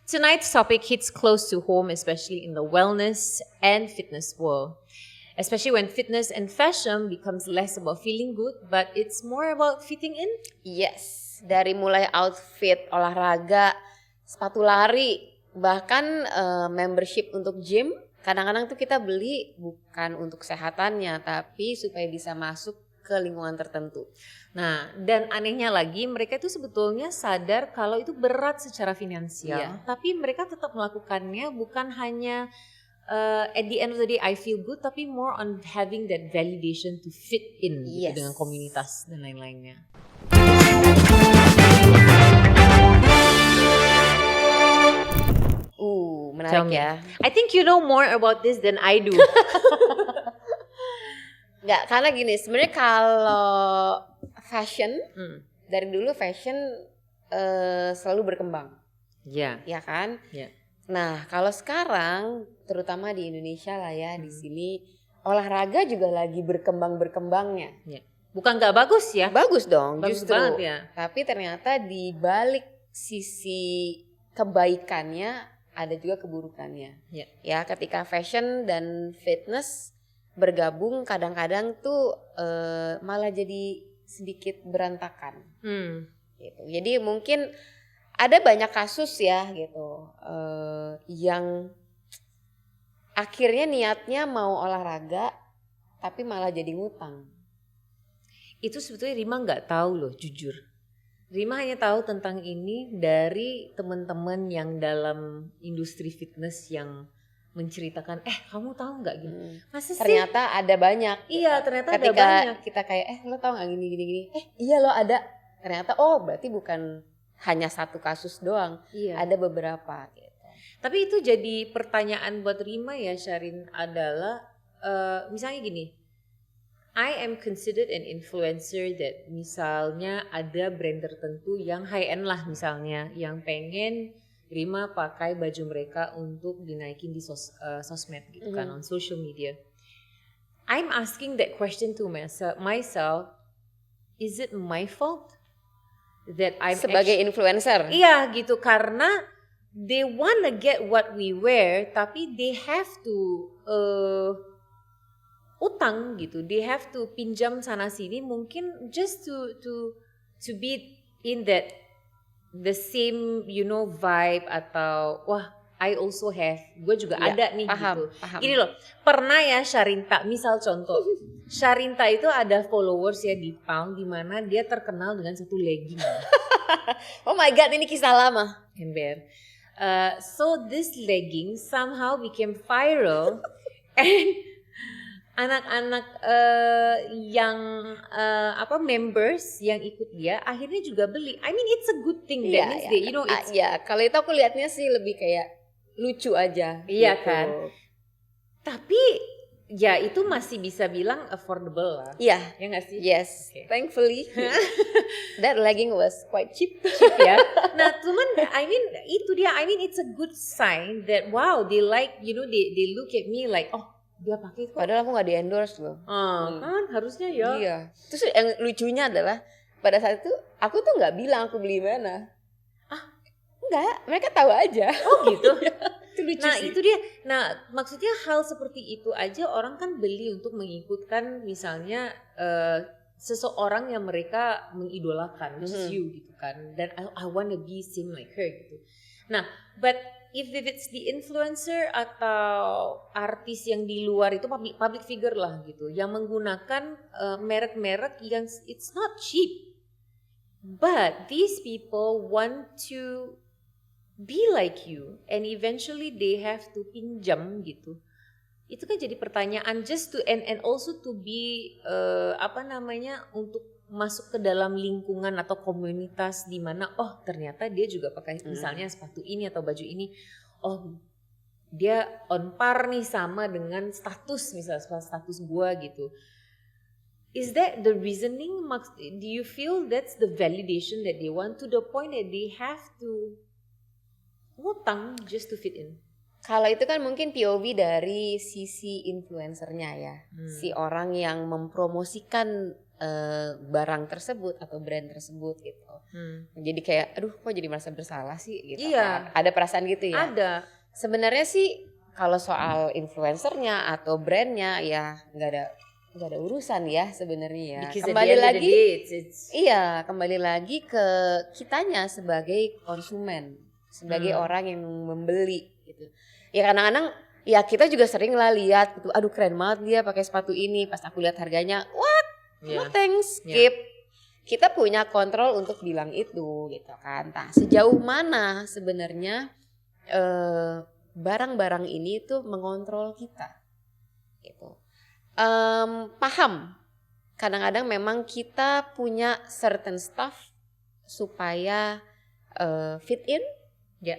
Tonight's topic hits close to home, especially in the wellness and fitness world. Especially when fitness and fashion becomes less about feeling good, but it's more about fitting in. Yes, dari mulai outfit, olahraga, sepatu lari, bahkan membership untuk gym. Kadang-kadang tuh kita beli bukan untuk kesehatannya, tapi supaya bisa masuk ke lingkungan tertentu. Nah, dan anehnya lagi mereka itu sebetulnya sadar kalau itu berat secara finansial, tapi mereka tetap melakukannya bukan hanya at the end of the day I feel good, tapi more on having that validation to fit in gitu, dengan komunitas dan lain-lainnya. Menarik ya. I think you know more about this than I do. Nggak, karena gini, sebenarnya kalau fashion, dari dulu fashion selalu berkembang. Iya. Ya kan? Iya. Nah, kalau sekarang, terutama di Indonesia lah ya, di sini olahraga juga lagi berkembangnya. Iya. Bukan nggak bagus ya? Bagus dong, bagus justru. Banget ya. Tapi ternyata di balik sisi kebaikannya ada juga keburukannya. Ya. Ya, ketika fashion dan fitness bergabung, kadang-kadang tuh malah jadi sedikit berantakan. Gitu. Jadi mungkin ada banyak kasus ya gitu, yang akhirnya niatnya mau olahraga tapi malah jadi ngutang. Itu sebetulnya Rima nggak tahu loh, jujur. Rima hanya tahu tentang ini dari teman-teman yang dalam industri fitness yang menceritakan, kamu tahu nggak gini? Masa sih? Ternyata ada banyak. Iya, ternyata ketika ada banyak. Kita kayak, lo tahu nggak gini. Iya lo ada. Ternyata berarti bukan hanya satu kasus doang. Iya. Ada beberapa. Gitu. Tapi itu jadi pertanyaan buat Rima ya, Sharin, adalah misalnya gini. I am considered an influencer that misalnya ada brand tertentu yang high end lah misalnya, yang pengen Rima pakai baju mereka untuk dinaikin di sosmed gitu kan, on social media. I'm asking that question to myself, is it my fault that I'm sebagai influencer? Iya gitu, karena they wanna get what we wear, tapi they have to utang gitu, they have to pinjam sana sini mungkin just to be in that the same vibe, atau wah I also have, gue juga ada nih gitu. Gini loh, pernah ya Sharinta, misal contoh Sharinta itu ada followers ya di Pound, di mana dia terkenal dengan satu legging. Oh my god, ini kisah lama. Ember. So this legging somehow became viral and anak-anak yang members yang ikut dia akhirnya juga beli. I mean it's a good thing that means they, it's kalau itu aku lihatnya sih lebih kayak lucu aja. Iya gitu. kan. Tapi ya itu masih bisa bilang affordable lah. Iya. Ya nggak sih? Yes. Okay. Thankfully that legging was quite cheap. Cheap ya. Nah cuman I mean itu dia. I mean it's a good sign that wow they like they look at me like dia pakai kok. Padahal aku nggak di endorse loh. Kan harusnya ya. Iya. Terus yang lucunya adalah pada saat itu aku tuh nggak bilang aku beli mana. Enggak, mereka tahu aja. Oh gitu. Itu lucu nah sih. Itu dia. Nah maksudnya hal seperti itu aja orang kan beli untuk mengikutkan misalnya seseorang yang mereka mengidolakan, which is you gitu kan. Dan I wanna be same like her gitu. Nah but if it's the influencer atau artis yang di luar itu public figure lah gitu, yang menggunakan merek-merek yang it's not cheap, but these people want to be like you and eventually they have to pinjam gitu. Itu kan jadi pertanyaan just to and also to be untuk masuk ke dalam lingkungan atau komunitas di mana ternyata dia juga pakai misalnya sepatu ini atau baju ini, dia on par nih sama dengan misalnya status gua gitu. Is that the reasoning? Do you feel that's the validation that they want to the point that they have to ngutang just to fit in? Kalau itu kan mungkin POV dari sisi influencernya ya, si orang yang mempromosikan barang tersebut atau brand tersebut gitu. Jadi kayak aduh kok jadi merasa bersalah sih gitu. Iya. Kan? Ada perasaan gitu ya. Ada. Sebenarnya sih kalau soal influencernya atau brandnya ya nggak ada urusan ya sebenarnya ya. Kembali lagi iya kembali lagi ke kitanya sebagai konsumen, sebagai orang yang membeli gitu. Ya kadang-kadang ya kita juga sering lah lihat gitu, aduh keren banget dia pakai sepatu ini, pas aku lihat harganya, what? No thanks, skip. Kita punya kontrol untuk bilang itu gitu kan. Nah, sejauh mana sebenarnya barang-barang ini tuh mengontrol kita gitu. Paham. Kadang-kadang memang kita punya certain stuff supaya fit in ya,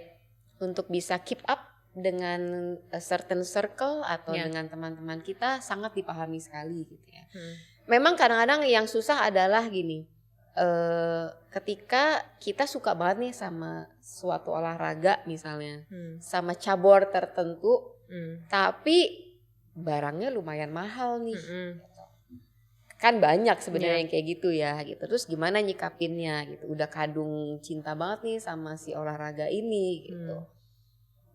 untuk bisa keep up dengan a certain circle atau dengan teman-teman kita sangat dipahami sekali gitu ya. Memang kadang-kadang yang susah adalah gini, ketika kita suka banget nih sama suatu olahraga misalnya, sama cabur tertentu, tapi barangnya lumayan mahal nih. Kan banyak sebenarnya yang kayak gitu ya gitu. Terus gimana nyikapinnya gitu? Udah kadung cinta banget nih sama si olahraga ini gitu.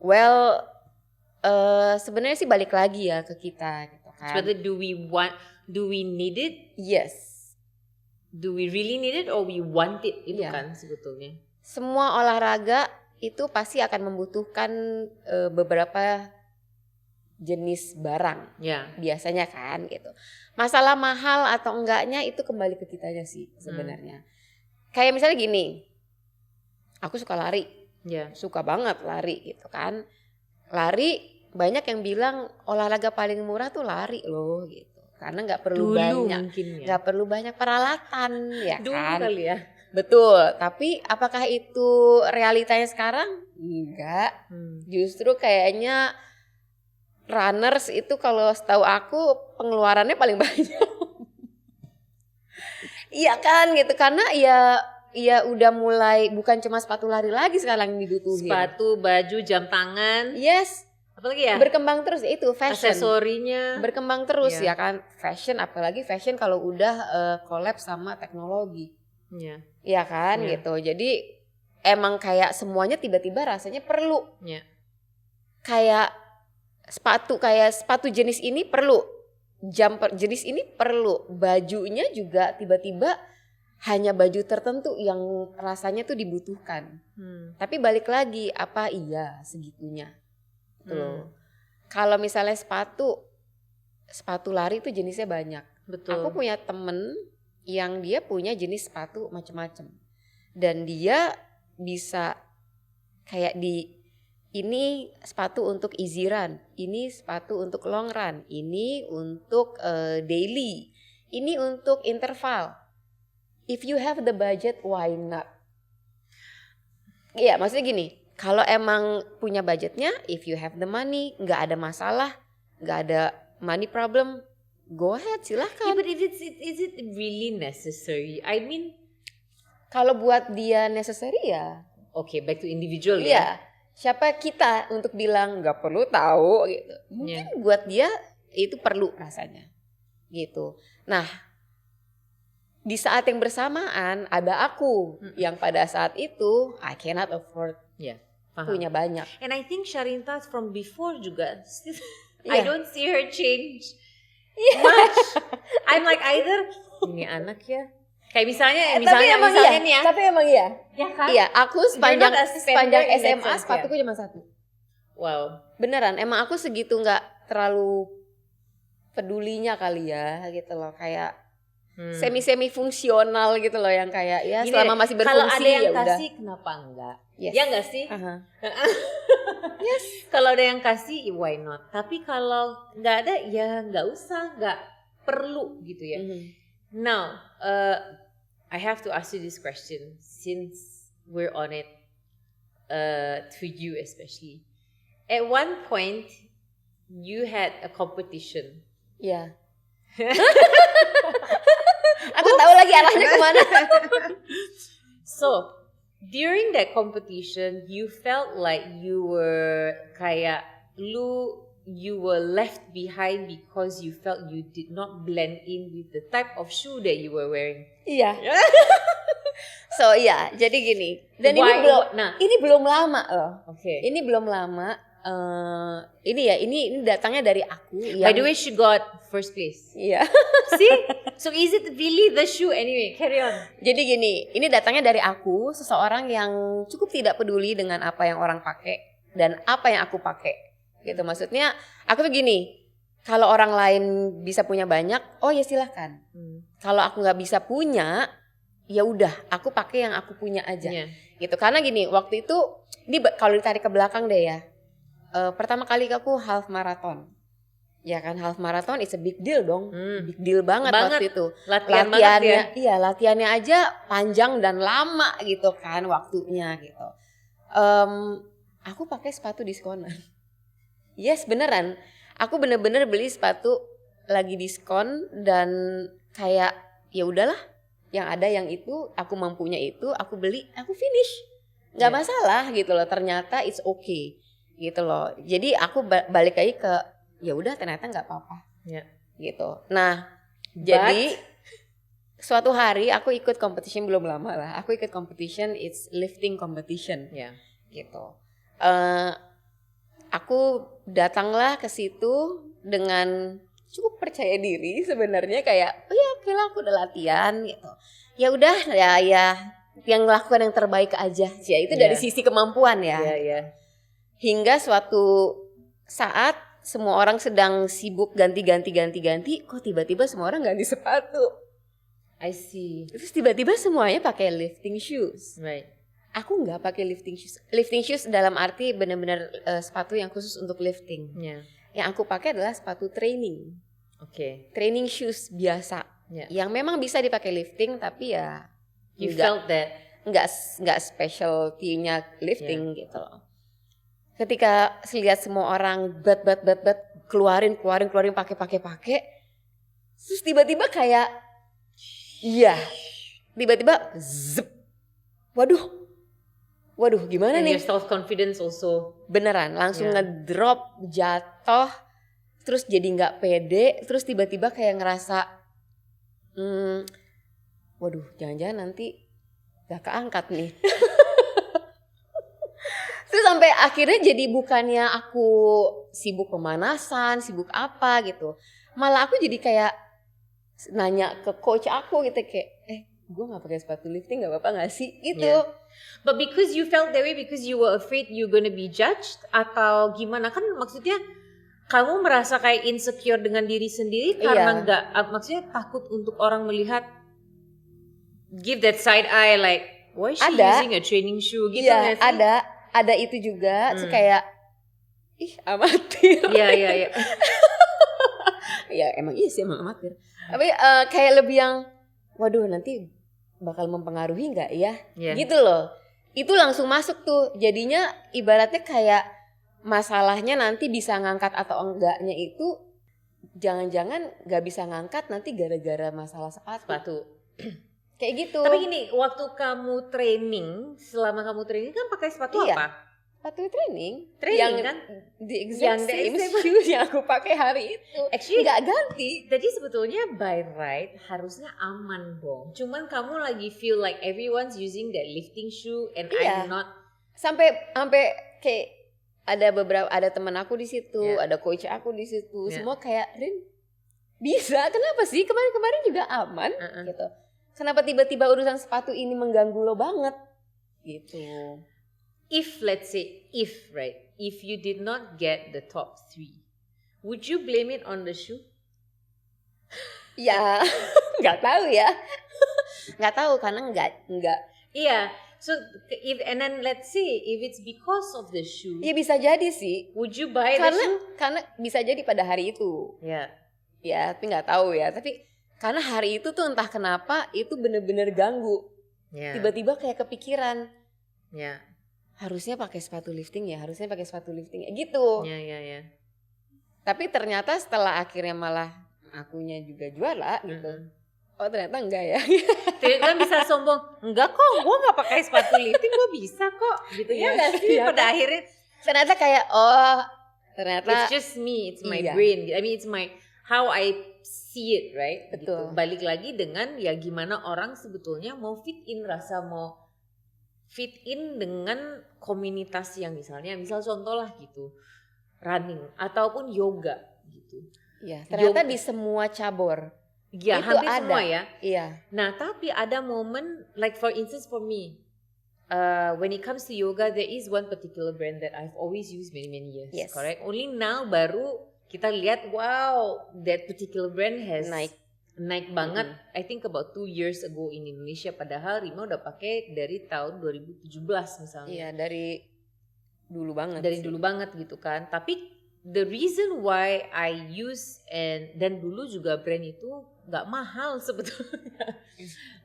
Well, sebenarnya sih balik lagi ya ke kita gitu kan. Whether do we need it? Yes. Do we really need it or we want it? Itu kan sebetulnya. Semua olahraga itu pasti akan membutuhkan beberapa jenis barang. Biasanya kan gitu. Masalah mahal atau enggaknya itu kembali ke kitanya sih sebenarnya. Kayak misalnya gini. Aku suka lari. Suka banget lari gitu kan. Lari banyak yang bilang olahraga paling murah tuh lari loh gitu. Karena nggak perlu nggak perlu banyak peralatan ya dulu kan. Kali ya. Betul. Tapi apakah itu realitanya sekarang? Enggak. Justru kayaknya runners itu kalau setahu aku pengeluarannya paling banyak. Iya kan gitu karena ya udah mulai bukan cuma sepatu lari lagi sekarang yang dibutuhin. Sepatu, baju, jam tangan. Yes. Apalagi ya? Berkembang terus itu fashion. Aksesorinya. Berkembang terus ya kan fashion, apalagi fashion kalau udah collab sama teknologi. Iya kan gitu. Jadi emang kayak semuanya tiba-tiba rasanya perlu. Kayak sepatu jenis ini perlu. Jumper jenis ini perlu. Bajunya juga tiba-tiba hanya baju tertentu yang rasanya tuh dibutuhkan. Tapi balik lagi, apa iya segitunya? Tuh. Kalau misalnya sepatu lari tuh jenisnya banyak. Betul. Aku punya temen yang dia punya jenis sepatu macam-macam. Dan dia bisa kayak ini sepatu untuk easy run, ini sepatu untuk long run, ini untuk daily, ini untuk interval. If you have the budget, why not? Iya, maksudnya gini, kalau emang punya budgetnya, if you have the money, nggak ada masalah, nggak ada money problem, go ahead, silahkan. But is it really necessary? I mean, kalau buat dia necessary ya. Okay, back to individual ya. Siapa kita untuk bilang nggak perlu tahu gitu. Mungkin buat dia itu perlu rasanya, gitu. Nah. Di saat yang bersamaan ada aku yang pada saat itu I cannot afford punya banyak. And I think Sharinta from before juga I don't see her change much. I'm like either ini anak ya. Kayak misalnya nih ya. Tapi emang iya. Ya kan? Iya, aku sepanjang SMA sepatuku cuma satu. Wow. Beneran, emang aku segitu nggak terlalu pedulinya kali ya gitu loh kayak semi fungsional gitu loh yang kayak ya gini, selama masih berfungsi kalau ada yang ya kasih udah. Kenapa enggak? Ya enggak sih? Yes. Kalau ada yang kasih why not? Tapi kalau enggak ada ya enggak usah, enggak perlu gitu ya. Now, I have to ask you this question since we're on it, to you especially. At one point you had a competition. Ya. Aku tahu lagi arahnya kemana. So, during that competition, you felt like you were kayak you were left behind because you felt you did not blend in with the type of shoe that you were wearing. Iya. So iya, jadi gini. Dan ini belum lama loh. Okay. Ini belum lama. Ini datangnya dari aku. By the way, she got first place. Iya. See, so is it really the shoe anyway? Carry on. Jadi gini, ini datangnya dari aku, seseorang yang cukup tidak peduli dengan apa yang orang pakai dan apa yang aku pakai. Gitu, maksudnya aku tuh gini, kalau orang lain bisa punya banyak, oh ya silahkan. Kalau aku nggak bisa punya, ya udah, aku pakai yang aku punya aja. Gitu, karena gini, waktu itu ini kalau ditarik ke belakang deh ya. Pertama kali aku half marathon. Ya kan, half marathon is a big deal dong. Big deal banget waktu itu. Latihannya, iya, latihannya aja panjang dan lama gitu kan waktunya gitu. Aku pakai sepatu diskonan. Yes, beneran. Aku bener-bener beli sepatu lagi diskon dan kayak ya udahlah, yang ada yang itu, aku mampunya itu, aku beli, aku finish. Nggak masalah gitu loh. Ternyata it's okay. Gitu loh. Jadi aku balik lagi ke ya udah ternyata nggak apa-apa. Gitu. Nah, jadi suatu hari aku ikut competition, belum lama lah. Aku ikut competition, it's lifting competition. Gitu. Aku datanglah ke situ dengan cukup percaya diri sebenarnya, kayak oh ya oke lah, aku udah latihan gitu. Ya udah ya yang lakukan yang terbaik aja sih. Itu dari sisi kemampuan ya. Hingga suatu saat semua orang sedang sibuk ganti, kok tiba-tiba semua orang ganti sepatu. I see. Terus tiba-tiba semuanya pakai lifting shoes. Right. Aku nggak pakai lifting shoes. Lifting shoes dalam arti benar-benar sepatu yang khusus untuk lifting. Yang aku pakai adalah sepatu training. Training shoes biasa. Yang memang bisa dipakai lifting, tapi ya you felt that nggak specialty-nya lifting gitu loh. Ketika lihat semua orang bet keluarin pakai, terus tiba-tiba kayak tiba-tiba zep, waduh gimana nih? Your self confidence also beneran langsung ngedrop, jatuh, terus jadi nggak pede, terus tiba-tiba kayak ngerasa waduh jangan-jangan nanti gak keangkat nih. Terus sampai akhirnya jadi bukannya aku sibuk pemanasan, sibuk apa gitu. Malah aku jadi kayak nanya ke coach aku gitu kayak, gue gak pakai sepatu lifting gak apa-apa gak sih? Gitu. But because you felt that way because you were afraid you're gonna be judged atau gimana? Kan maksudnya kamu merasa kayak insecure dengan diri sendiri karena maksudnya takut untuk orang melihat, give that side eye like, why is she using a training shoe gitu gak sih? Ada itu juga, terus kayak amatir. Iya. Ya emang iya sih, emang amatir. Tapi kayak lebih yang, waduh nanti bakal mempengaruhi nggak ya? Gitu loh. Itu langsung masuk tuh. Jadinya ibaratnya kayak masalahnya nanti bisa ngangkat atau enggaknya itu, jangan-jangan nggak bisa ngangkat nanti gara-gara masalah sepatu. Kayak gitu. Tapi gini, waktu kamu training, selama kamu training kan pakai sepatu apa? Sepatu training yang kan? The exact same shoes yang aku pakai hari itu. Actually nggak ganti. Jadi sebetulnya by right harusnya aman dong. Cuman kamu lagi feel like everyone's using that lifting shoe and I'm not. Sampai kayak ada teman aku di situ, ada coach aku di situ. Semua kayak, Rin bisa? Kenapa sih? Kemarin juga aman gitu. Kenapa tiba-tiba urusan sepatu ini mengganggu lo banget? Gitu. If you did not get the top 3, would you blame it on the shoe? Ya, nggak tahu ya. Nggak tahu karena nggak. Iya. So and then let's say if it's because of the shoe. Ya bisa jadi sih. Would you buy the shoe? Karena bisa jadi pada hari itu. Ya, tapi nggak tahu ya. Tapi karena hari itu tuh entah kenapa itu bener-bener ganggu. Tiba-tiba kayak kepikiran. Harusnya pakai sepatu lifting ya, gitu. Tapi ternyata setelah akhirnya malah akunya juga juara gitu. Oh ternyata enggak ya. Ternyata kan bisa sombong. Enggak kok, gue gak pakai sepatu lifting, gue bisa kok. Gitu ya gak sih? Pada akhirnya ternyata kayak Ternyata it's just me, it's my iya. brain. I mean it's my how I see it, right? Betul. Gitu. Balik lagi dengan ya gimana orang sebetulnya mau fit in, rasa mau fit in dengan komunitas yang misal contoh lah gitu, running ataupun yoga gitu. Iya, ternyata Yoga. di semua cabur. Ya, Itu hampir ada. semua ya. Iya. Nah, tapi ada momen, like for instance for me, when it comes to yoga, there is one particular brand that I've always used many years. Yes. Correct. Only now baru kita lihat, wow, that particular brand has naik banget. I think about 2 years ago in Indonesia. Padahal Rima udah pakai dari tahun 2017 misalnya. Iya, dari dulu banget. Dari dulu banget gitu kan. Tapi the reason why I use dan dulu juga brand itu nggak mahal sebetulnya.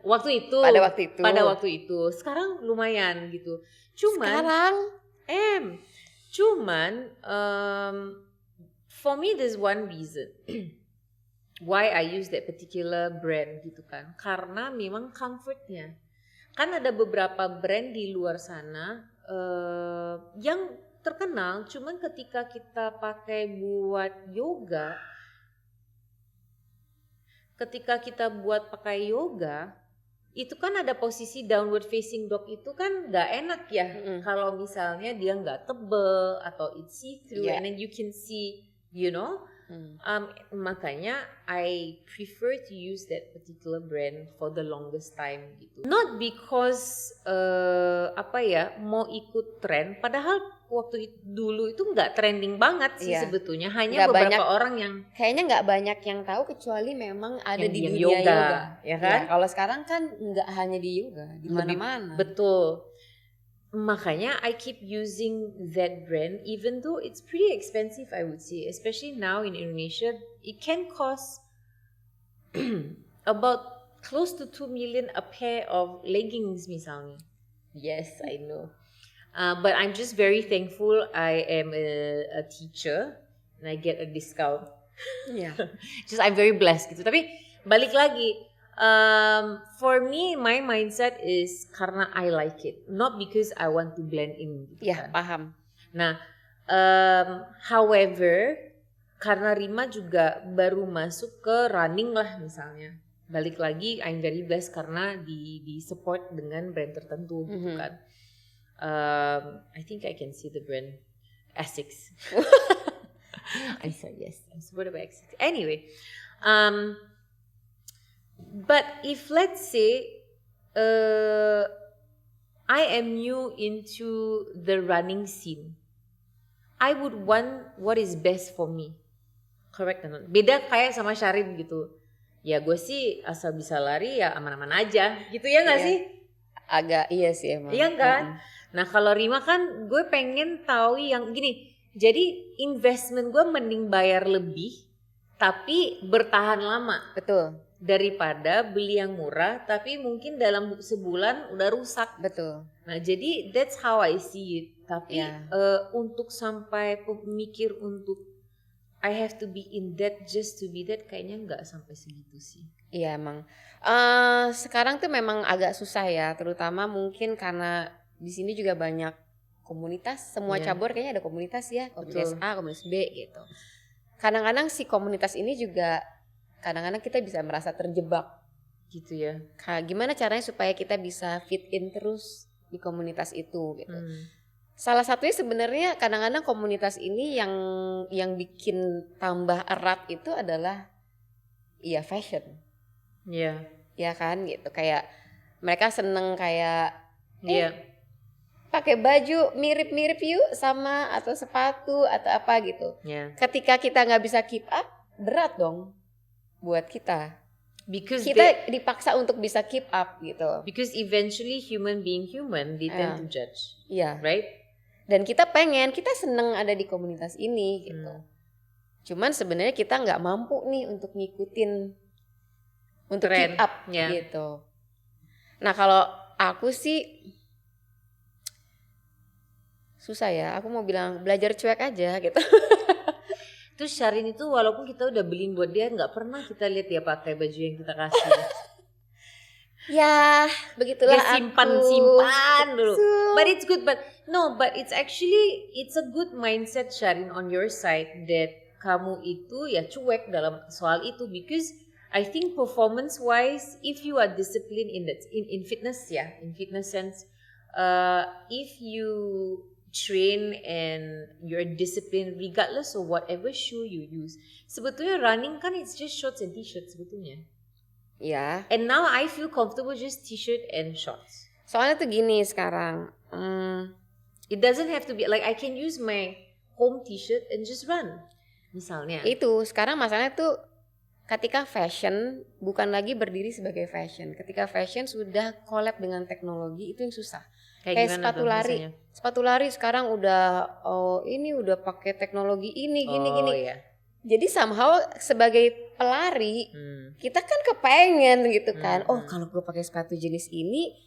Pada waktu itu. Sekarang lumayan gitu. Cuman for me there's one reason why I use that particular brand gitu kan. Karena memang comfortnya. Kan ada beberapa brand di luar sana yang terkenal, cuman ketika kita pakai buat yoga, itu kan ada posisi downward facing dog itu kan nggak enak ya. Kalau misalnya dia nggak tebel atau it's see through and then you can see, you know. Makanya I prefer to use that particular brand for the longest time gitu. Not because mau ikut tren, padahal waktu dulu itu nggak trending banget sih sebetulnya. Hanya gak beberapa orang yang kayaknya nggak banyak yang tahu, kecuali memang ada yang di dunia yoga, ya kan? Ya, kalau sekarang kan nggak hanya di yoga, di mana-mana. Betul. Makanya I keep using that brand even though it's pretty expensive, I would say, especially now in Indonesia. It can cost about close to 2 million a pair of leggings misalnya. Yes, I know. But I'm just very thankful I am a teacher and I get a discount. Yeah. Just I'm very blessed gitu. Tapi balik lagi, for me my mindset is karena I like it, not because I want to blend in. Gitu kan? Paham. Nah, however, karena Rima juga baru masuk ke running lah misalnya. Balik lagi, I'm very blessed karena di support dengan brand tertentu gitu kan. I think I can see the brand Essex. I'm sorry, yes, I'm supported by Essex. Anyway, but if let's say I am new into the running scene, I would want what is best for me. Correct or not? Beda kayak sama Syarif gitu. Ya gue sih asal bisa lari ya aman-aman aja gitu ya gak sih? Agak iya sih emang. Iya kan? Nah kalau Rima kan gue pengen tahu yang gini. Jadi investment gue mending bayar lebih tapi bertahan lama. Betul. Daripada beli yang murah tapi mungkin dalam sebulan udah rusak. Betul. Nah jadi that's how I see it. Tapi untuk sampai pemikir untuk I have to be in that just to be that, kayaknya nggak sampai segitu sih. Iya emang. Sekarang tuh memang agak susah ya, terutama mungkin karena di sini juga banyak komunitas, semua cabur kayaknya ada komunitas ya, komunitas A, komunitas B gitu. Kadang-kadang si komunitas ini juga kadang-kadang kita bisa merasa terjebak gitu ya. Gimana caranya supaya kita bisa fit in terus di komunitas itu gitu. Salah satunya sebenarnya kadang-kadang komunitas ini yang bikin tambah erat itu adalah fashion. Iya. Ya kan gitu, kayak mereka seneng kayak pakai baju mirip-mirip yuk sama atau sepatu atau apa gitu. Ketika kita nggak bisa keep up, berat dong buat kita. Because kita dipaksa untuk bisa keep up gitu. Because eventually human being human, they tend to judge. Iya. Right? Dan kita seneng ada di komunitas ini gitu. Cuman sebenarnya kita nggak mampu nih untuk ngikutin, untuk keep up gitu. Nah kalau aku sih susah ya, aku mau bilang belajar cuek aja gitu. Terus Syarin itu walaupun kita udah beliin buat dia, nggak pernah kita lihat dia pakai baju yang kita kasih. Ya, begitulah Dia simpan dulu. But it's good, but it's actually it's a good mindset, Sharin, on your side, that kamu itu ya cuek dalam soal itu, because I think performance wise, if you are disciplined in fitness in fitness sense, if you train and you're disciplined regardless of whatever shoe you use, sebetulnya running kan it's just shorts and t-shirts sebetulnya. Ya. And now I feel comfortable just t-shirt and shorts. Soalnya tuh gini sekarang. It doesn't have to be like I can use my home t-shirt and just run. Misalnya. Itu sekarang masalahnya tuh ketika fashion bukan lagi berdiri sebagai fashion. Ketika fashion sudah collab dengan teknologi, itu yang susah. Kayak sepatu lari. Misalnya? Sepatu lari sekarang udah ini udah pakai teknologi ini gini. Iya. Jadi somehow sebagai pelari kita kan kepengen gitu kan. Kalau gue pakai sepatu jenis ini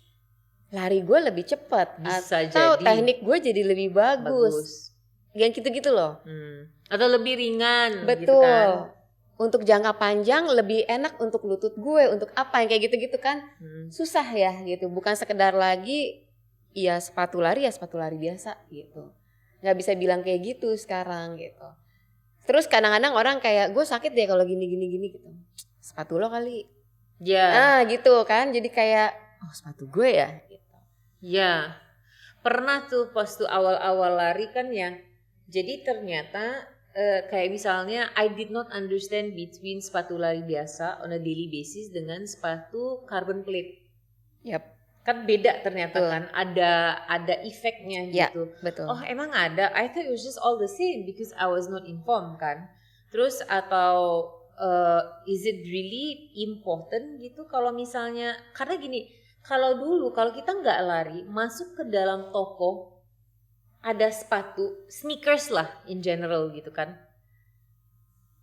lari gue lebih cepat atau teknik gue jadi lebih bagus. Yang gitu-gitu loh. Atau lebih ringan. Betul. Gitu kan. Untuk jangka panjang lebih enak untuk lutut gue, untuk apa yang kayak gitu-gitu kan. Susah ya gitu. Bukan sekedar lagi ya sepatu lari biasa gitu. Nggak bisa bilang kayak gitu sekarang gitu. Terus kadang-kadang orang kayak gue sakit deh kalau gini gitu. Sepatu lo kali. Ya. Gitu kan. Jadi kayak sepatu gue ya gitu. Ya. Pernah tuh pas tuh awal-awal lari kan yang jadi ternyata kayak misalnya I did not understand between sepatu lari biasa on a daily basis dengan sepatu carbon plate. Yap. Kan beda ternyata kan, ada efeknya gitu. Betul. Emang ada? I thought it was just all the same because I was not informed kan. Terus atau is it really important gitu kalau misalnya, karena gini, kalau kita nggak lari masuk ke dalam toko ada sepatu sneakers lah in general gitu kan,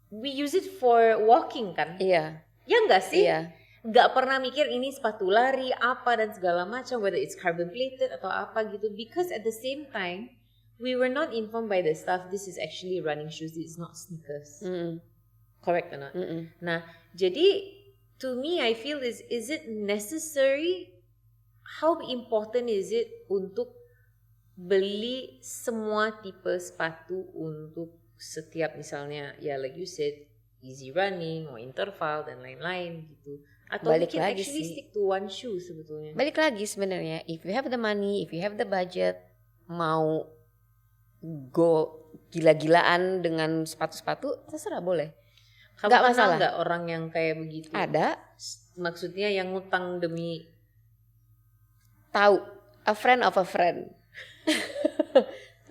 we use it for walking kan. Iya. Ya nggak sih? Iya. Gak pernah mikir ini sepatu lari apa dan segala macam, whether it's carbon plated atau apa gitu, because at the same time we were not informed by the staff this is actually running shoes, it's not sneakers. Correct or not? Nah, jadi to me I feel is it necessary, how important is it untuk beli semua tipe sepatu untuk setiap misalnya ya like you said easy running or interval dan lain-lain gitu. Atau balik we can lagi actually sih. stick to one shoe sebetulnya. Balik lagi sebenarnya, if you have the money, if you have the budget, mau go gila-gilaan dengan sepatu-sepatu, terserah boleh. Kamu nggak kenal masalah. nggak orang yang kayak begitu? Ada. Maksudnya yang ngutang demi tahu, a friend of a friend.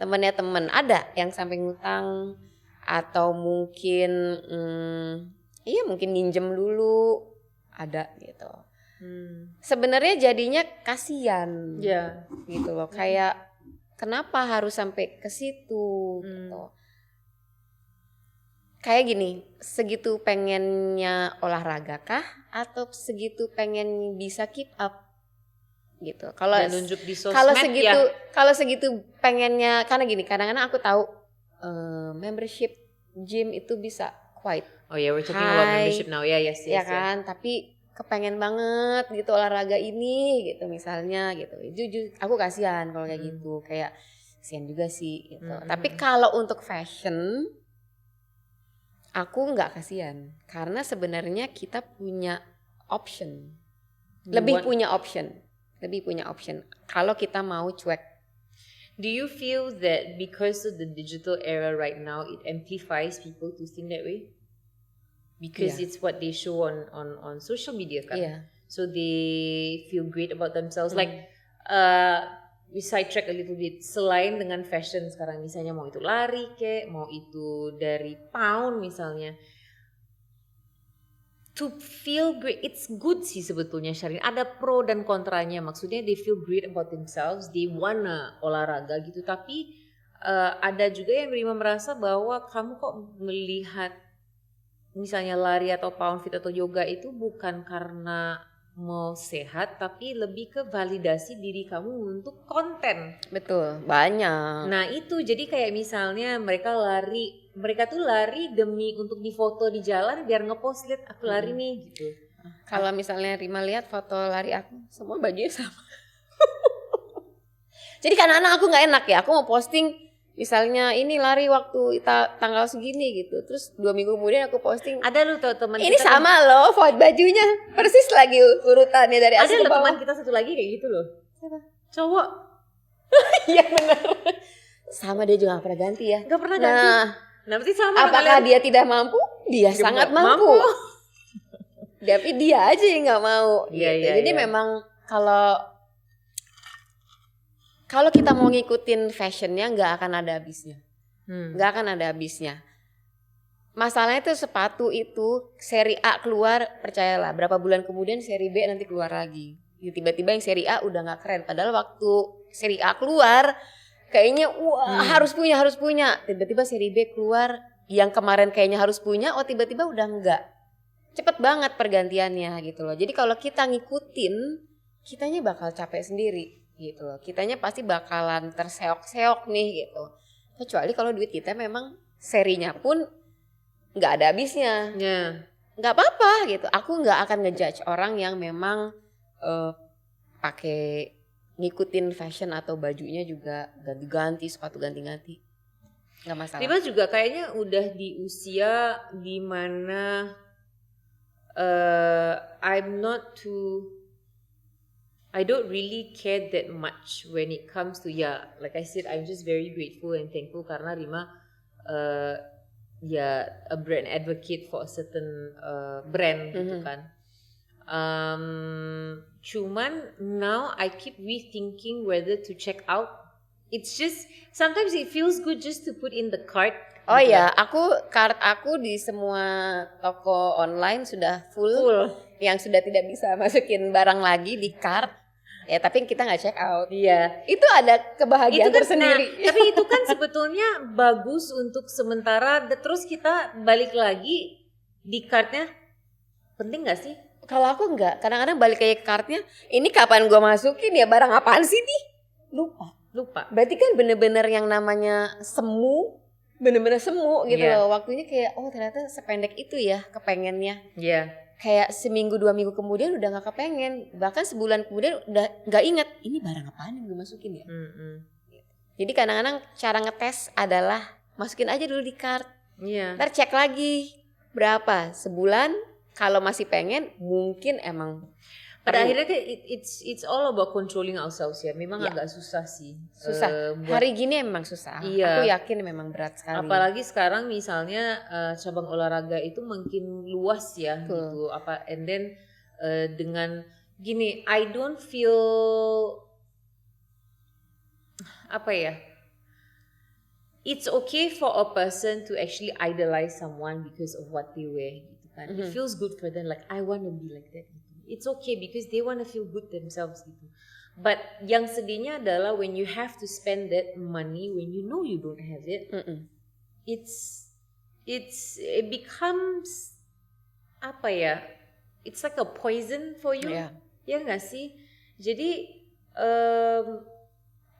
Temennya temen, ada yang sampai ngutang atau mungkin mungkin minjem dulu. Ada gitu. Sebenarnya jadinya kasihan. Gitu loh. Kayak kenapa harus sampai ke situ gitu. Kayak gini, segitu pengennya olahraga kah atau segitu pengen bisa keep up gitu. Kalau nunjuk di sosmed kalau segitu pengennya, karena gini, kadang-kadang aku tahu membership gym itu bisa quite. Oh ya, we're talking about membership now. Yes. Ya kan, tapi kepengen banget gitu olahraga ini gitu misalnya gitu. Jujur aku kasihan kalau kayak gitu, kayak kasihan juga sih gitu. Tapi kalau untuk fashion aku nggak kasihan karena sebenarnya kita punya option. Lebih punya option kalau kita mau cuek. Do you feel that because of the digital era right now it amplifies people to think that way? Because it's what they show on social media kan. So they feel great about themselves. Like we sidetrack a little bit. Selain dengan fashion sekarang, misalnya mau itu lari kek, mau itu dari pound misalnya, to feel great, it's good sih sebetulnya Sharin. Ada pro dan kontranya. Maksudnya they feel great about themselves, they wanna olahraga gitu. Tapi ada juga yang merasa bahwa kamu kok melihat misalnya lari atau pound fit atau yoga itu bukan karena mau sehat, tapi lebih ke validasi diri kamu untuk konten. Betul, banyak. Nah itu jadi kayak misalnya mereka tuh lari demi untuk difoto di jalan biar ngepost, lihat aku lari nih gitu. Kalau misalnya Rima lihat foto lari aku, semua bajunya sama. Jadi kadang-kadang aku nggak enak ya, aku mau posting misalnya ini lari waktu tanggal segini gitu, terus 2 minggu kemudian aku posting. Ada lu tuh teman ini kita sama loh, foto bajunya persis lagi urutannya dari atas ada ke lo bawah. teman kita satu lagi kayak gitu loh. Siapa? Cowok. Iya benar. Sama dia juga gak pernah ganti ya. Gak pernah ganti. Nah berarti sama apakah dia tidak mampu? Dia sangat mampu. Tapi dia aja yang nggak mau. Iya, gitu. iya, Jadi iya. memang kalau kita mau ngikutin fashionnya nggak akan ada habisnya. Nggak akan ada habisnya. Masalahnya tuh sepatu itu seri A keluar, percayalah berapa bulan kemudian seri B nanti keluar lagi. Tiba-tiba yang seri A udah nggak keren. Padahal waktu seri A keluar kayaknya harus punya. Tiba-tiba seri B keluar yang kemarin kayaknya harus punya, oh tiba-tiba udah enggak. Cepet banget pergantiannya gitu loh. Jadi kalau kita ngikutin, kitanya bakal capek sendiri gitu loh. Kitanya pasti bakalan terseok-seok nih gitu. Kecuali kalau duit kita memang serinya pun nggak ada habisnya. Nggak apa-apa gitu. Aku nggak akan ngejudge orang yang memang pakai ngikutin fashion atau bajunya juga ganti-ganti, sepatu ganti-ganti. Nggak masalah. Rima juga kayaknya udah di usia dimana I don't really care that much when it comes to like I said, I'm just very grateful and thankful karena Rima a brand advocate for a certain brand gitu kan. Cuman now I keep rethinking whether to check out. It's just sometimes it feels good just to put in the cart. Oh iya, cart aku di semua toko online sudah full. Yang sudah tidak bisa masukin barang lagi di cart. Ya tapi kita nggak check out. Iya. Itu ada kebahagiaan tersendiri. Tapi itu kan sebetulnya bagus untuk sementara. Terus kita balik lagi di cartnya. Penting nggak sih? Kalau aku nggak. Kadang-kadang balik kayak ke cartnya. Ini kapan gue masukin ya, barang apaan sih nih? Lupa. Berarti kan bener-bener yang namanya semu. Bener-bener semu gitu loh. Waktunya kayak ternyata sependek itu ya kepengennya. Iya. Kayak seminggu 2 minggu kemudian udah gak kepengen. Bahkan sebulan kemudian udah gak inget. Ini barang apaan yang gue masukin ya. Jadi kadang-kadang cara ngetes adalah masukin aja dulu di cart. Ntar cek lagi berapa. Sebulan kalau masih pengen mungkin emang. Pada akhirnya it's all about controlling ourselves ya. Memang agak susah sih. Susah. Hari gini memang susah. Iya. Aku yakin memang berat sekali. Apalagi sekarang misalnya cabang olahraga itu makin luas ya gitu. And then dengan gini, I don't feel it's okay for a person to actually idolize someone because of what they wear gitu kan. It feels good for them, like I want to be like that. It's okay because they want to feel good themselves gitu. But yang sedihnya adalah when you have to spend that money when you know you don't have it, it becomes it's like a poison for you. Ya nggak sih? Jadi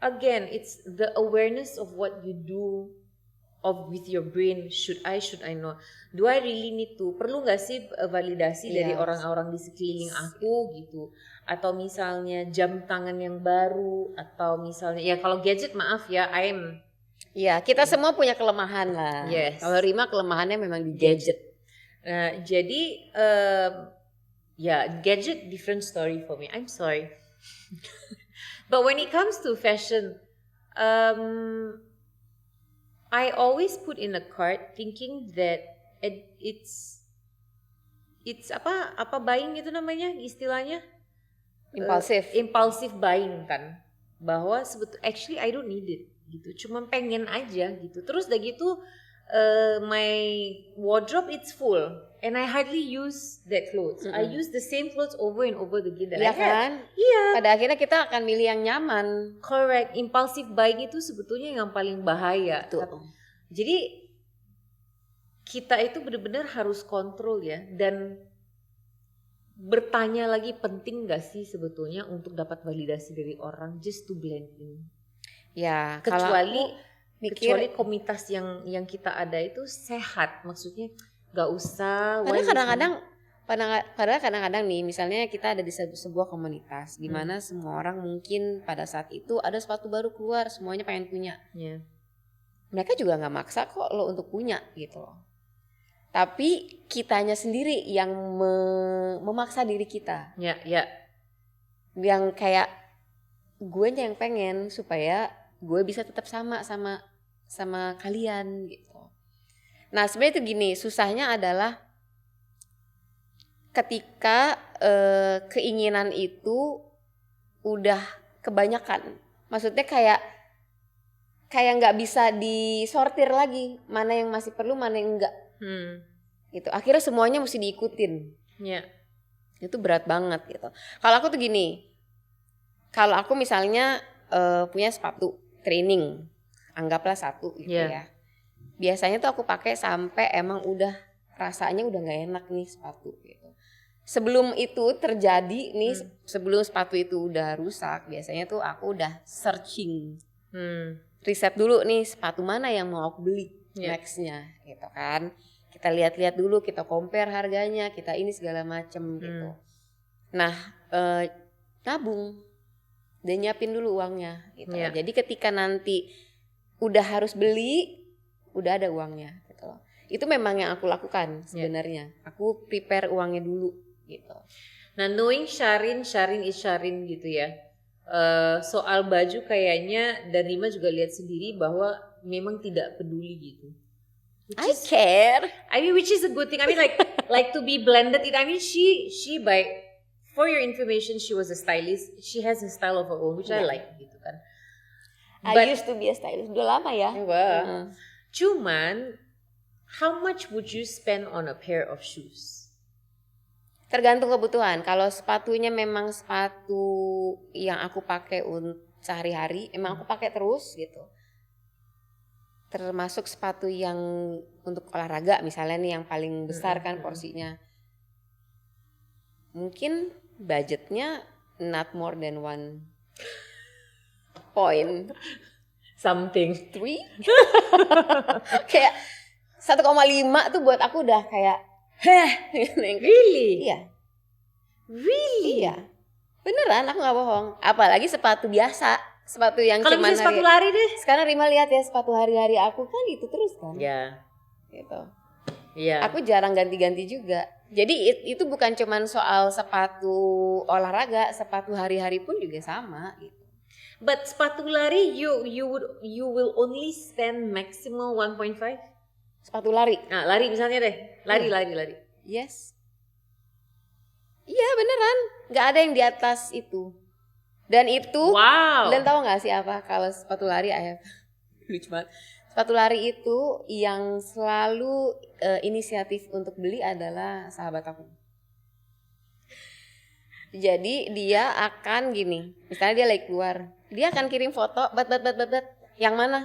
again, it's the awareness of what you do with your brain. Should I not? Do I really need to? Perlu nggak sih validasi dari orang-orang di sekeliling aku gitu? Atau misalnya jam tangan yang baru, atau misalnya ya kalau gadget maaf ya, kita semua punya kelemahan lah. Yes. Kalau Rima kelemahannya memang di gadget. Nah, jadi gadget different story for me. I'm sorry. But when it comes to fashion, I always put in a cart thinking that it's apa buying itu namanya istilahnya impulsive buying kan, bahwa actually I don't need it gitu, cuma pengen aja gitu. Terus udah gitu my wardrobe it's full and I hardly use that clothes. I use the same clothes over and over again that I have. Kan? Iya. Pada akhirnya kita akan milih yang nyaman. Correct. Impulsive buying itu sebetulnya yang paling bahaya. Jadi kita itu benar-benar harus kontrol ya, dan bertanya lagi, penting gak sih sebetulnya untuk dapat validasi dari orang just to blend in. Ya, kecuali komunitas yang kita ada itu sehat, maksudnya gak usah. Karena kadang-kadang Padahal kadang-kadang nih, misalnya kita ada di sebuah komunitas di mana semua orang mungkin pada saat itu ada sepatu baru keluar, semuanya pengen punya. Yeah. Mereka juga nggak maksa kok lo untuk punya gitu loh. Tapi kitanya sendiri yang memaksa diri kita. Ya, ya. Yang kayak gue yang pengen supaya gue bisa tetap sama kalian gitu. Nah sebenarnya itu gini, susahnya adalah ketika keinginan itu udah kebanyakan. Maksudnya kayak nggak bisa disortir lagi, mana yang masih perlu, mana yang enggak. Gitu. Akhirnya semuanya mesti diikutin. Yeah. Itu berat banget gitu. Kalau aku tuh gini, kalau aku misalnya punya sepatu training, anggaplah 1 gitu ya. Biasanya tuh aku pakai sampai emang udah rasanya udah nggak enak nih sepatu gitu. Sebelum itu terjadi nih, sebelum sepatu itu udah rusak, biasanya tuh aku udah searching, riset dulu nih sepatu mana yang mau aku beli nextnya, gitu kan. Kita lihat-lihat dulu, kita compare harganya, kita ini segala macem gitu. Nah, nabung dan nyiapin dulu uangnya gitu. Jadi ketika nanti udah harus beli, udah ada uangnya gitu loh. Itu memang yang aku lakukan sebenarnya. Aku prepare uangnya dulu gitu. Nah, knowing Sharin is Sharin gitu ya. Soal baju kayaknya dan Rima juga lihat sendiri bahwa memang tidak peduli gitu. I care. I mean, which is a good thing. I mean, like to be blended. I mean, she by, for your information, she was a stylist. She has a style of her own, which I like gitu kan. I used to be a stylist. Udah lama ya. Cuman, how much would you spend on a pair of shoes? Tergantung kebutuhan. Kalau sepatunya memang sepatu yang aku pakai untuk sehari-hari, emang aku pakai terus gitu. Termasuk sepatu yang untuk olahraga misalnya nih yang paling besar kan porsinya. Mungkin budgetnya not more than 1 point something 3. Kayak 1,5 tuh buat aku udah kayak really? Iya. Really? Iya. Beneran aku gak bohong. Apalagi sepatu biasa, sepatu yang kalau cuman sepatu lari deh. Sekarang Rima lihat ya, sepatu hari-hari aku kan itu terus kan. Iya. Gitu. Iya. Aku jarang ganti-ganti juga. Jadi itu bukan cuman soal sepatu olahraga, sepatu hari-hari pun juga sama gitu. But sepatu lari you will only spend maximum 1.5. Sepatu lari. Nah, lari misalnya deh. Lari. Yes. Iya beneran. Gak ada yang di atas itu. Dan itu. Wow. Dan tahu gak sih apa? Kalau sepatu lari lucu banget. Sepatu lari itu yang selalu inisiatif untuk beli adalah sahabat aku. Jadi dia akan gini. Misalnya dia lagi keluar. Dia akan kirim foto. Bet. Yang mana?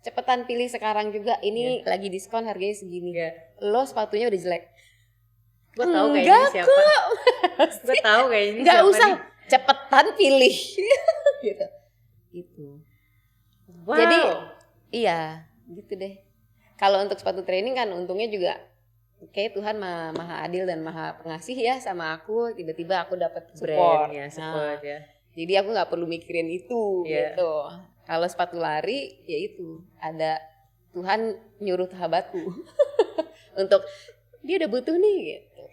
Cepetan pilih sekarang juga. Ini lagi diskon harganya segini. Lo sepatunya udah jelek. Gue tahu kayaknya siapa. Gue tahu kayaknya siapa. Gak usah nih. Cepetan pilih. Gitu. Wow. Jadi iya gitu deh. Kalau untuk sepatu training kan untungnya juga kayak Tuhan maha adil dan maha pengasih ya sama aku. Tiba-tiba aku dapat support. Support ya. Jadi aku nggak perlu mikirin itu gitu. Kalau sepatu lari ya itu ada Tuhan nyuruh sahabatku untuk dia udah butuh nih gitu.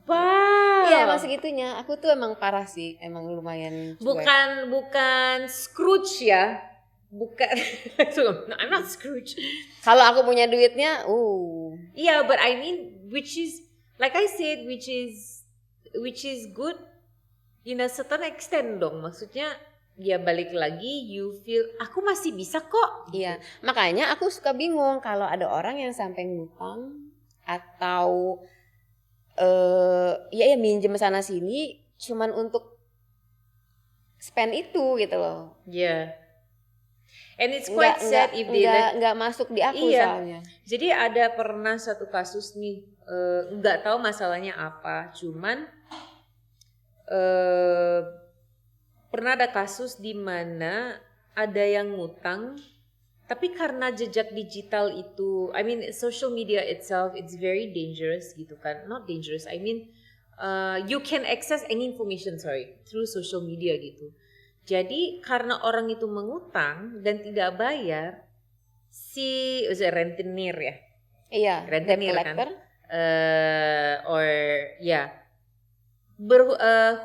Wow. Iya emang segitunya. Aku tuh emang parah sih, emang lumayan cuek. Bukan Scrooge ya. Bukan. No, I'm not Scrooge. Kalau aku punya duitnya, Yeah, but I mean, which is like I said, which is good in a certain extent dong. Maksudnya ya balik lagi, you feel aku masih bisa kok. Iya, makanya aku suka bingung kalau ada orang yang sampai ngutang atau ya minjem sana sini cuman untuk spend itu gitu loh. Yeah. And it's quite sad if they nggak masuk di aku soalnya. Jadi ada pernah satu kasus nih, nggak tahu masalahnya apa, cuman pernah ada kasus di mana ada yang ngutang Tapi karena jejak digital itu, I mean social media itself, it's very dangerous gitu kan. Not dangerous, I mean you can access any information through social media gitu. Jadi karena orang itu mengutang dan tidak bayar, si rentenir ya. Iya, Rentenir debt kan. collector. Or ya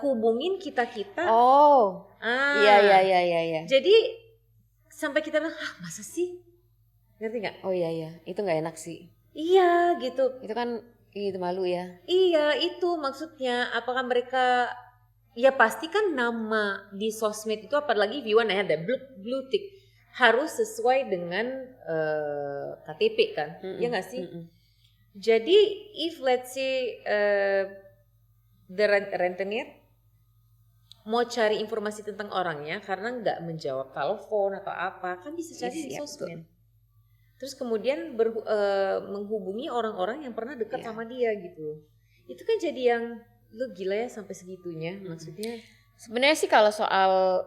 hubungin kita. Oh. Iya. Jadi sampai kita bilang, masa sih? Ngerti gak? Oh iya, itu gak enak sih. Iya gitu. Itu kan itu malu ya. Iya itu maksudnya, apakah mereka, ya pasti kan nama di sosmed itu, apalagi if you wanna have that blue tick, harus sesuai dengan KTP kan, ya gak sih? Jadi if let's say the rentenir mau cari informasi tentang orangnya karena nggak menjawab telepon atau apa, kan bisa cari di sosmed. Terus kemudian menghubungi orang-orang yang pernah dekat sama dia gitu. Itu kan jadi yang lu gila ya sampai segitunya. Maksudnya sebenarnya sih kalau soal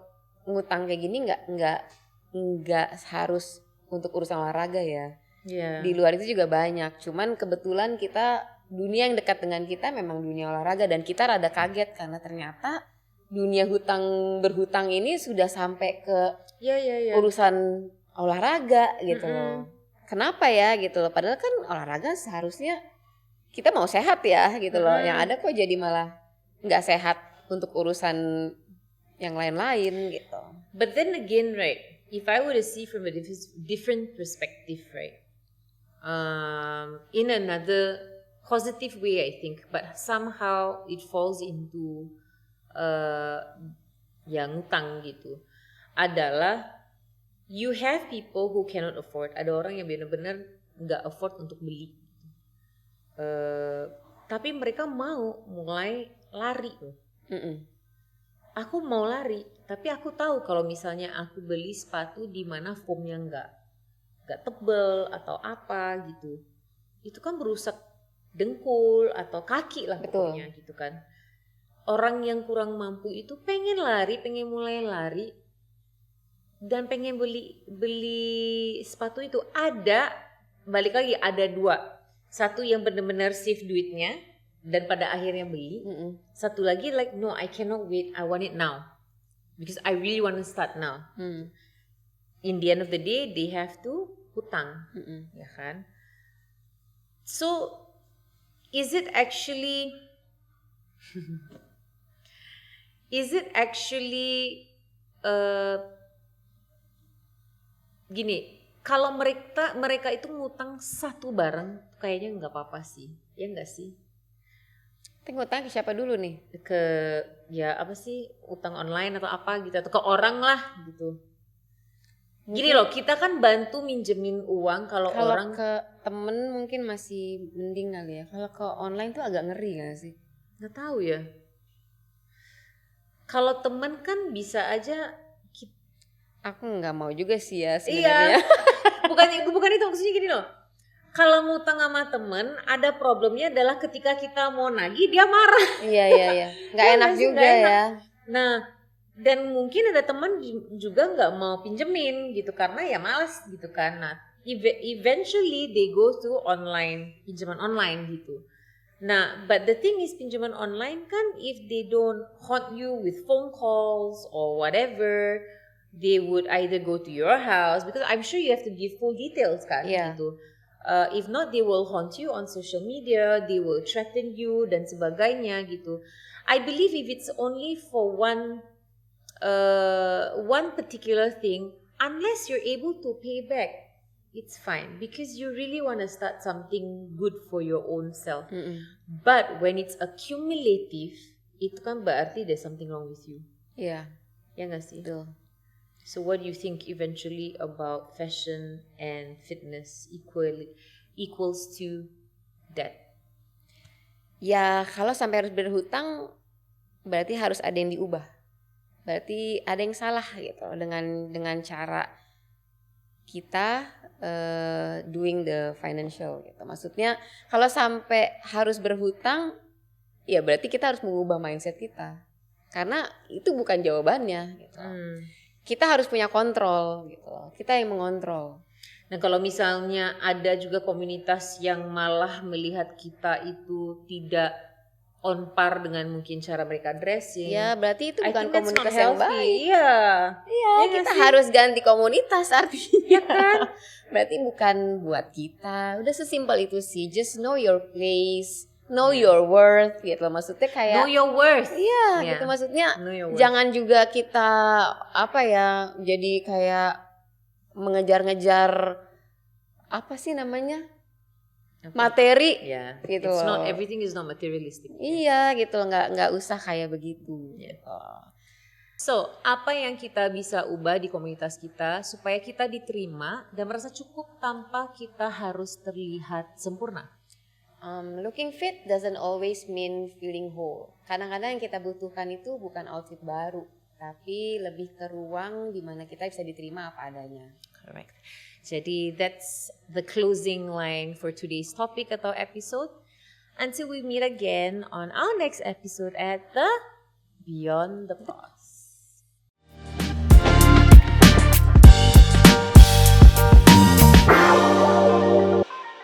ngutang kayak gini nggak harus untuk urusan olahraga ya. Yeah. Di luar itu juga banyak. Cuman kebetulan dunia yang dekat dengan kita memang dunia olahraga, dan kita rada kaget karena ternyata dunia berhutang ini sudah sampai ke urusan olahraga gitu loh. Kenapa ya gitu loh? Padahal kan olahraga seharusnya kita mau sehat ya gitu loh. Yang ada kok jadi malah nggak sehat untuk urusan yang lain-lain gitu. But then again, right? If I were to see from a different perspective, right? In another positive way, I think, but somehow it falls into yang ngutang gitu, adalah you have people who cannot afford. Ada orang yang benar-benar nggak afford untuk beli, tapi mereka mau mulai lari loh. Aku mau lari, tapi aku tahu kalau misalnya aku beli sepatu di mana foamnya nggak tebel atau apa gitu, itu kan merusak dengkul atau kaki lah pokoknya gitu kan. Orang yang kurang mampu itu pengen mulai lari dan pengen beli sepatu itu. Balik lagi ada dua. Satu yang benar-benar save duitnya dan pada akhirnya beli. Satu lagi like no, I cannot wait, I want it now because I really want to start now. In the end of the day they have to hutang, ya kan? So is it actually gini, kalau mereka itu ngutang satu barang kayaknya nggak apa-apa sih, ya nggak sih? Ngutang ke siapa dulu nih? Ke ya apa sih, utang online atau apa gitu, atau ke orang lah gitu. Gini loh, kita kan bantu minjemin uang kalau orang ke temen mungkin masih mending kali ya. Kalau ke online tuh agak ngeri gak sih? Nggak tahu ya. Kalau temen kan bisa aja. Aku nggak mau juga sih ya sebenarnya. Iya. bukan itu maksudnya, gini loh. Kalau ngutang sama temen, ada problemnya adalah ketika kita mau nagih dia marah. Iya. Nggak enak juga ya. Nah, dan mungkin ada teman juga nggak mau pinjemin gitu karena ya malas gitu kan. Nah, eventually they go to pinjaman online gitu. Nah, but the thing is, pinjaman online kan, if they don't haunt you with phone calls or whatever, they would either go to your house, because I'm sure you have to give full details kan, gitu. If not, they will haunt you on social media, they will threaten you dan sebagainya gitu. I believe if it's only for one particular thing, unless you're able to pay back, it's fine because you really want to start something good for your own self. But when it's accumulative, itu kan berarti there's something wrong with you. Iya. Ya nggak sih? Betul. So what do you think eventually about fashion and fitness equals to that? Ya kalau sampai harus berhutang, berarti harus ada yang diubah. Berarti ada yang salah gitu dengan cara kita doing the financial gitu. Maksudnya kalau sampai harus berhutang, ya berarti kita harus mengubah mindset kita. Karena itu bukan jawabannya gitu. kita harus punya kontrol gitu loh. Kita yang mengontrol. Nah kalau misalnya ada juga komunitas yang malah melihat kita itu tidak on par dengan mungkin cara mereka dressing. Ya berarti itu I bukan think that's komunitas not yang healthy. baik. Iya. Iya, Ya kita nggak sih? harus ganti komunitas artinya. Ya kan? Berarti bukan buat kita. Udah sesimpel itu sih. Just know your place, know your worth gitu loh. Maksudnya kayak Know your worth. iya, Yeah. gitu maksudnya. Know your worth. Jangan juga kita apa ya, jadi kayak mengejar-ngejar apa sih namanya? Apa? Materi. Yeah. Gitu It's loh. not, everything is not materialistic. Iya, gitu loh. Nggak usah kayak begitu. Yeah. Gitu. So, apa yang kita bisa ubah di komunitas kita supaya kita diterima dan merasa cukup tanpa kita harus terlihat sempurna? Looking fit doesn't always mean feeling whole. Kadang-kadang yang kita butuhkan itu bukan outfit baru, tapi lebih ke ruang di mana kita bisa diterima apa adanya. Correct. Jadi that's the closing line for today's topic atau episode. Until we meet again on our next episode at the Beyond the Pause.